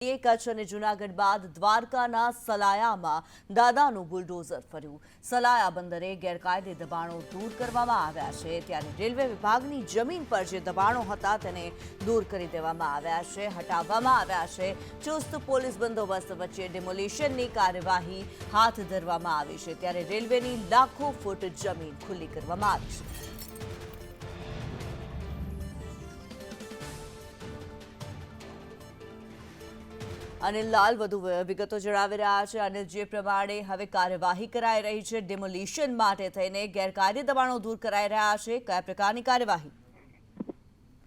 કચ્છ અને જૂનાગઢ બાદ દ્વારકાના સલાયામાં દાદાનું બુલડોઝર ફર્યું। સલાયા બંદરે ગેરકાયદે દબાણો દૂર કરવામાં આવ્યા છે, ત્યારે રેલવે વિભાગની જમીન પર જે દબાણો હતા તેને દૂર કરી દેવામાં આવ્યા છે, હટાવવામાં આવ્યા છે। ચુસ્ત પોલીસ બંદોબસ્ત વચ્ચે ડિમોલિશનની કાર્યવાહી હાથ ધરવામાં આવી છે, ત્યારે રેલવેની લાખો ફૂટ જમીન ખુલ્લી કરવામાં આવી છે। अनिल लाल વધુ વિગતો જણાવી રહ્યા છે। અનિલ, જે પ્રમાણે હવે કાર્યવાહી કરાઈ રહી છે, ડિમોલિશન માટે થઈને ગેરકાયદે દબાણો દૂર કરાઈ રહ્યા છે, કયા પ્રકારની કાર્યવાહી?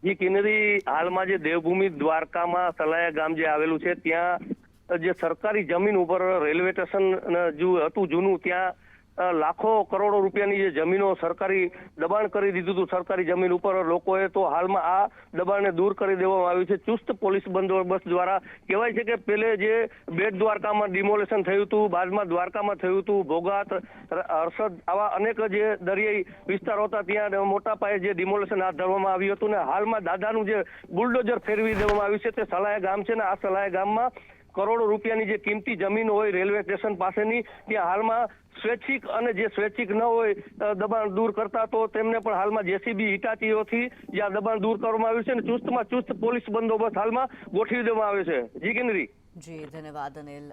જી કિન્નરી, હાલમાં જે દેવભૂમિ દ્વારકામાં સલાયા ગામ જે આવેલું છે ત્યાં જે સરકારી જમીન ઉપર રેલવે સ્ટેશન હતું જૂનું, ત્યાં લાખો કરોડો રૂપિયાની જે જમીનો સરકારી દબાણ કરી દીધું હતું સરકારી જમીન ઉપર લોકોએ, તો હાલમાં આ દબાણને દૂર કરી દેવામાં આવ્યું છે ચુસ્ત પોલીસ બંદોબસ્ત દ્વારા। કહેવાય છે કે પહેલે જે બેટ દ્વારકામાં ડિમોલેશન થયું હતું, બાદમાં દ્વારકામાં થયું હતું, ભોગાત, હર્ષદ, આવા અનેક જે દરિયાઈ વિસ્તારો હતા ત્યાં મોટા પાયે જે ડિમોલેશન હાથ ધરવામાં આવ્યું હતું ને હાલમાં દાદાનું જે બુલડોઝર ફેરવી દેવામાં આવ્યું છે તે સલાયા ગામ છે ને આ સલાયા ગામમાં કરોડો રૂપિયાની જે કિંમતી જમીન હોય રેલવે સ્ટેશન પાસેની, ત્યાં હાલમાં સ્વૈચ્છિક અને જે સ્વૈચ્છિક ન હોય દબાણ દૂર કરતા તો તેમને પણ હાલમાં જેસીબી હિટાચીઓથી જ્યાં દબાણ દૂર કરવામાં આવ્યું છે અને ચુસ્તમાં ચુસ્ત પોલીસ બંદોબસ્ત હાલમાં ગોઠવી દેવામાં આવ્યો છે। જી કિન્નરી। જી ધન્યવાદ અનિલ।